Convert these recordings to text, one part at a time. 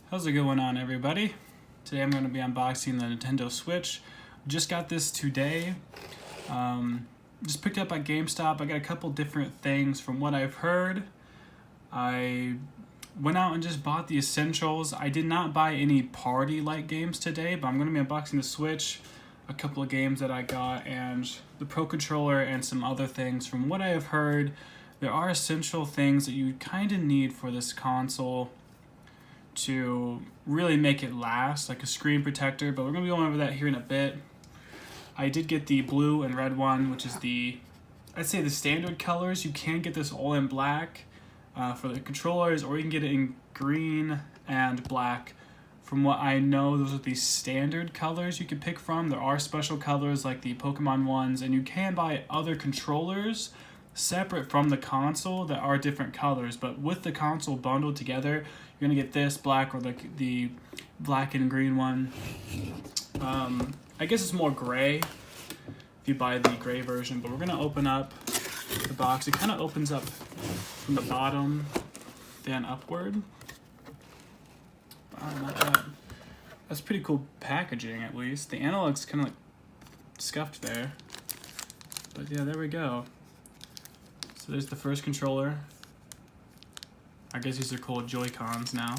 How's it going on, everybody? Today I'm going to be unboxing the Nintendo Switch. Just got this today. Just picked it up at GameStop. I got a couple different things from what I've heard. I went out and just bought the essentials. I did not buy any party-like games today, but I'm going to be unboxing the Switch, a couple of games that I got, and the Pro Controller and some other things. From what I have heard, there are essential things that you kind of need for this console to really make it last, like a screen protector, but we're going to be going over that here in a bit. I did get the blue and red one, which is I'd say the standard colors. You can get this all in black for the controllers, or you can get it in green and black. From what I know, those are the standard colors you can pick from. There are special colors like the Pokemon ones, and you can buy other controllers separate from the console that are different colors, but with the console bundled together, you're gonna get this black or the black and green one. I guess it's more gray if you buy the gray version, but we're gonna open up the box. It kind of opens up from the bottom, then upward. Not bad. That's pretty cool packaging, at least. The analog's kind of like scuffed there, but yeah, there we go. So there's the first controller. I guess these are called Joy-Cons now.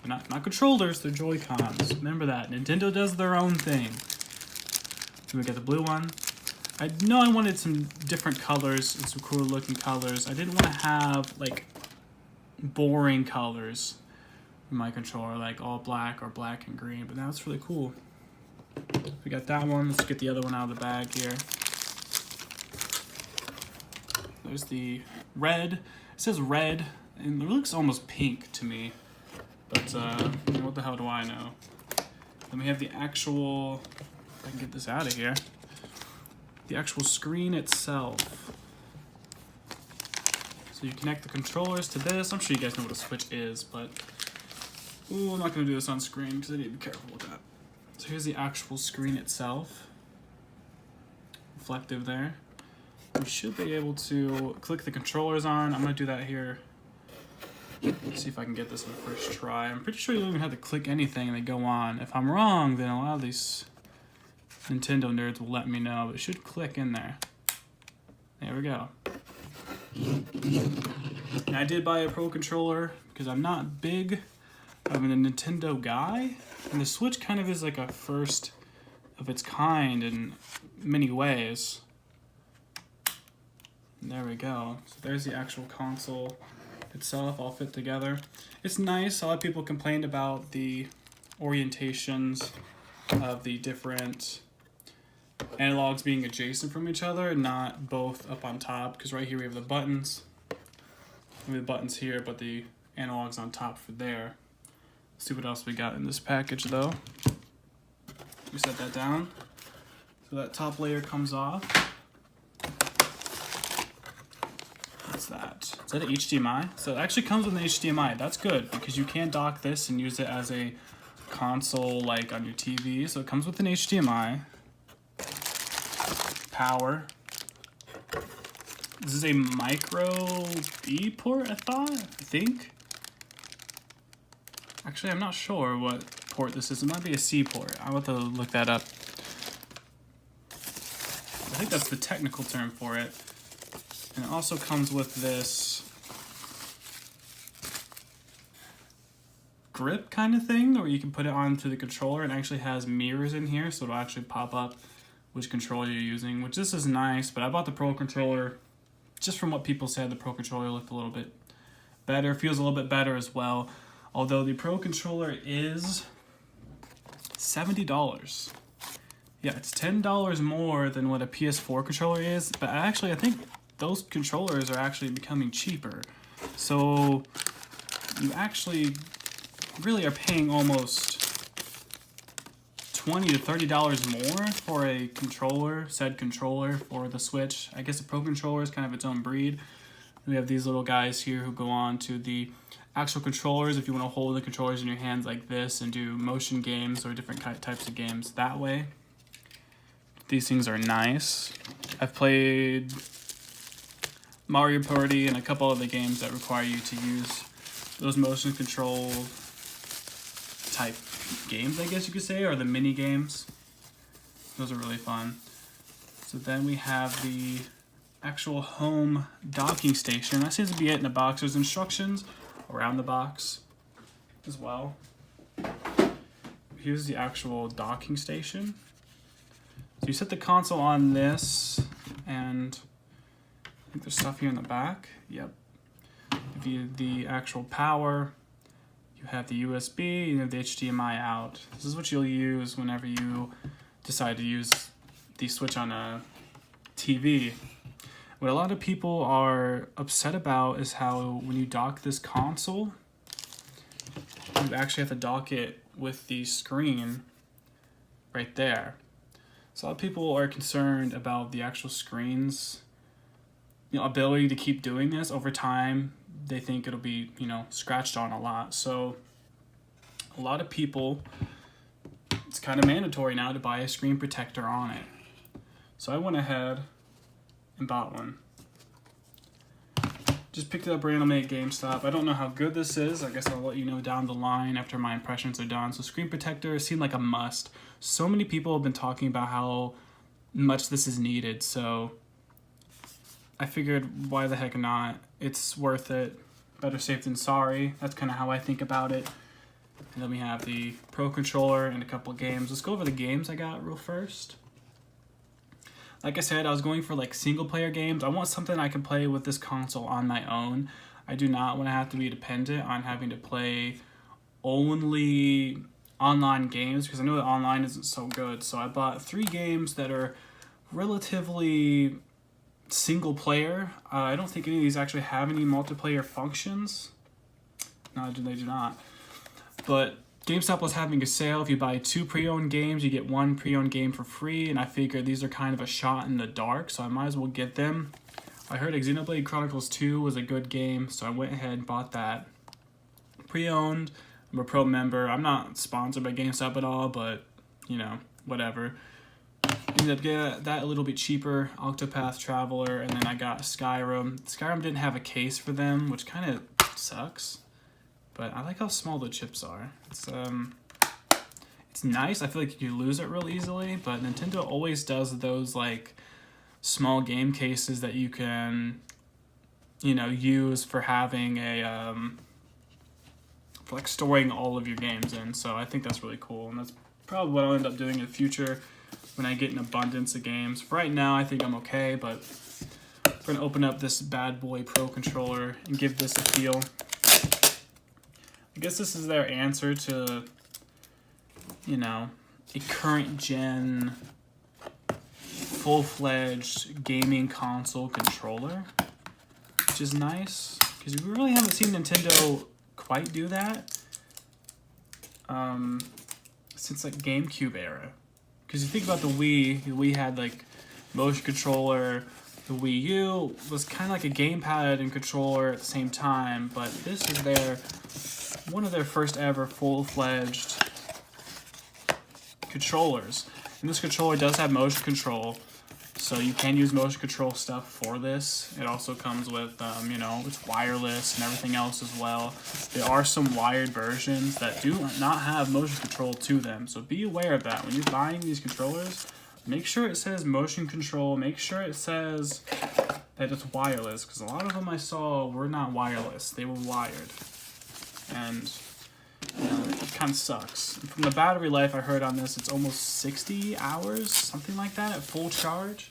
They're not controllers, they're Joy-Cons. Remember that. Nintendo does their own thing. Then we got the blue one. I know I wanted some different colors and some cool looking colors. I didn't want to have like boring colors in my controller, like all black or black and green, but now it's really cool. We got that one. Let's get the other one out of the bag here. There's the red. It says red, and it looks almost pink to me, but what the hell do I know? Then we have the actual, if I can get this out of here, the actual screen itself. So you connect the controllers to this. I'm sure you guys know what a Switch is, but I'm not going to do this on screen because I need to be careful with that. So here's the actual screen itself. Reflective there. We should be able to click the controllers on. I'm going to do that here. Let's see if I can get this in the first try. I'm pretty sure you don't even have to click anything and they go on. If I'm wrong, then a lot of these Nintendo nerds will let me know. But it should click in there. There we go. And I did buy a Pro Controller because I'm not big of a Nintendo guy. And the Switch kind of is like a first of its kind in many ways. There we go. So there's the actual console itself all fit together. It's nice. A lot of people complained about the orientations of the different analogs being adjacent from each other and not both up on top, because right here we have the buttons. We have the buttons here, but the analogs on top for there. Let's see what else we got in this package though. We set that down. So that top layer comes off. What's that? Is that an HDMI? So it actually comes with an HDMI. That's good because you can dock this and use it as a console like on your TV. So it comes with an HDMI. Power. This is a micro B port, I think. Actually, I'm not sure what port this is. It might be a C port. I'll have to look that up. I think that's the technical term for it. And it also comes with this grip kind of thing where you can put it onto the controller, and actually has mirrors in here, so it'll actually pop up which controller you're using, which this is nice. But I bought the Pro Controller just from what people said. The Pro Controller looked a little bit better, feels a little bit better as well, although the Pro Controller is $70. Yeah, it's $10 more than what a PS4 controller is, but I think those controllers are actually becoming cheaper. So you actually really are paying almost $20 to $30 more for a controller, said controller for the Switch. I guess the Pro Controller is kind of its own breed. We have these little guys here who go on to the actual controllers if you want to hold the controllers in your hands like this and do motion games or different types of games that way. These things are nice. I've played Mario Party and a couple other games that require you to use those motion controls type games, I guess you could say, or the mini games. Those are really fun. So then we have the actual home docking station. That seems to be it in the box. There's instructions around the box as well. Here's the actual docking station. So you set the console on this, and I think there's stuff here in the back. Yep. The actual power. You have the USB, you have the HDMI out. This is what you'll use whenever you decide to use the Switch on a TV. What a lot of people are upset about is how when you dock this console, you actually have to dock it with the screen right there. So a lot of people are concerned about the actual screen's ability to keep doing this over time. They think it'll be, scratched on a lot. So a lot of people, it's kind of mandatory now to buy a screen protector on it. So I went ahead and bought one. Just picked it up randomly at GameStop. I don't know how good this is. I guess I'll let you know down the line after my impressions are done. So screen protector seemed like a must. So many people have been talking about how much this is needed. So I figured, why the heck not? It's worth it. Better safe than sorry. That's kind of how I think about it. And then we have the Pro Controller and a couple of games. Let's go over the games I got real first. Like I said, I was going for like single player games. I want something I can play with this console on my own. I do not want to have to be dependent on having to play only online games, because I know that online isn't so good. So I bought 3 games that are relatively single player. I don't think any of these actually have any multiplayer functions. No, they do not. But GameStop was having a sale. If you buy 2 pre-owned games, you get 1 pre-owned game for free, and I figured these are kind of a shot in the dark, so I might as well get them. I heard Xenoblade Chronicles 2 was a good game, so I went ahead and bought that. Pre-owned. I'm a pro member. I'm not sponsored by GameStop at all, but, whatever. Ended up getting that a little bit cheaper, Octopath Traveler, and then I got Skyrim. Skyrim didn't have a case for them, which kind of sucks. But I like how small the chips are. It's nice. I feel like you lose it real easily, but Nintendo always does those like small game cases that you can, use for having a for like storing all of your games in. So I think that's really cool, and that's probably what I'll end up doing in the future when I get an abundance of games. For right now, I think I'm okay, but we're gonna open up this bad boy Pro Controller and give this a feel. I guess this is their answer to, a current gen, full-fledged gaming console controller, which is nice, because we really haven't seen Nintendo quite do that since like GameCube era. Because you think about the Wii had like motion controller. The Wii U was kind of like a gamepad and controller at the same time, but this is one of their first ever full-fledged controllers. And this controller does have motion control, so you can use motion control stuff for this. It also comes with, it's wireless and everything else as well. There are some wired versions that do not have motion control to them, so be aware of that. When you're buying these controllers, make sure it says motion control. Make sure it says that it's wireless, because a lot of them I saw were not wireless. They were wired. And it kind of sucks. And from the battery life I heard on this, it's almost 60 hours, something like that, at full charge.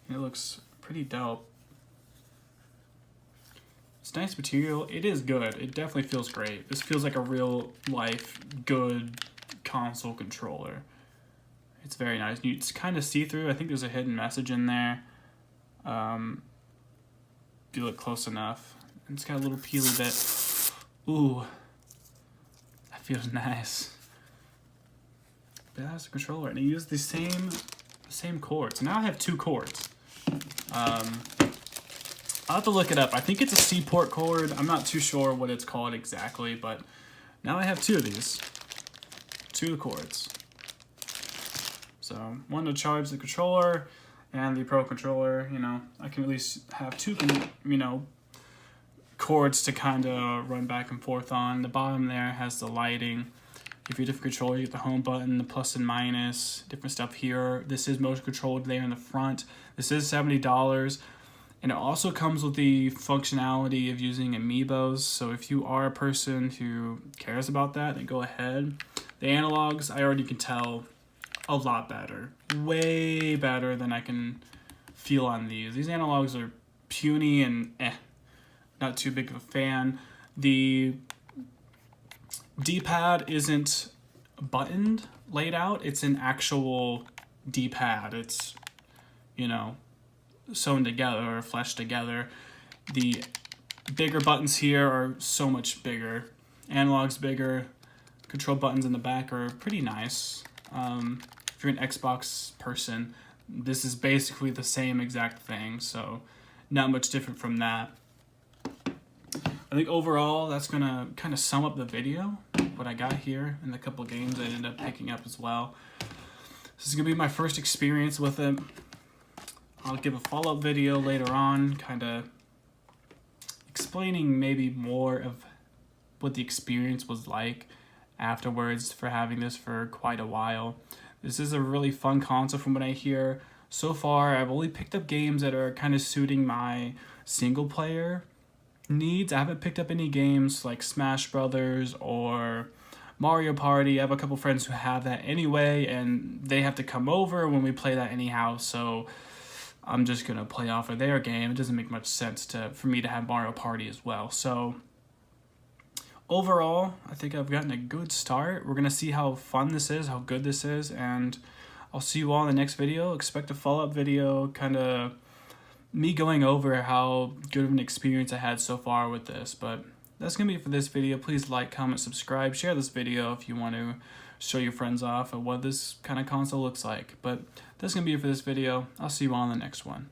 And it looks pretty dope. It's nice material. It is good. It definitely feels great. This feels like a real life, good console controller. It's very nice. It's kind of see-through. I think there's a hidden message in there. If you look close enough. And it's got a little peely bit. Ooh. That feels nice. But that's the controller. And it uses the same cords. So now I have 2 cords. I'll have to look it up. I think it's a C-port cord. I'm not too sure what it's called exactly, but now I have 2 of these. 2 cords. So one to charge the controller and the Pro Controller. I can at least have 2, cords to kind of run back and forth on. The bottom there has the lighting. If you're a different controller, you get the home button, the plus and minus, different stuff here. This is motion controlled there in the front. This is $70. And it also comes with the functionality of using amiibos. So if you are a person who cares about that, then go ahead. The analogs, I already can tell, a lot better. Way better than I can feel on these. These analogs are puny and not too big of a fan. The D-pad isn't buttoned, laid out. It's an actual D-pad. It's, you know, sewn together or fleshed together. The bigger buttons here are so much bigger. Analog's bigger. Control buttons in the back are pretty nice. If you're an Xbox person, this is basically the same exact thing, so not much different from that. I think overall that's gonna kind of sum up the video, what I got here, and the couple games I ended up picking up as well. This is gonna be my first experience with it. I'll give a follow-up video later on, kind of explaining maybe more of what the experience was like afterwards for having this for quite a while. This is a really fun console from what I hear. So far, I've only picked up games that are kind of suiting my single-player needs. I haven't picked up any games like Smash Brothers or Mario Party. I have a couple friends who have that anyway, and they have to come over when we play that anyhow, so I'm just gonna play off of their game. It doesn't make much sense for me to have Mario Party as well. So overall, I think I've gotten a good start. We're gonna see how fun this is, how good this is, and I'll see you all in the next video. Expect a follow-up video, kind of me going over how good of an experience I had so far with this. But that's gonna be it for this video. Please like, comment, subscribe, share this video if you want to show your friends off of what this kind of console looks like. But that's gonna be it for this video. I'll see you all in the next one.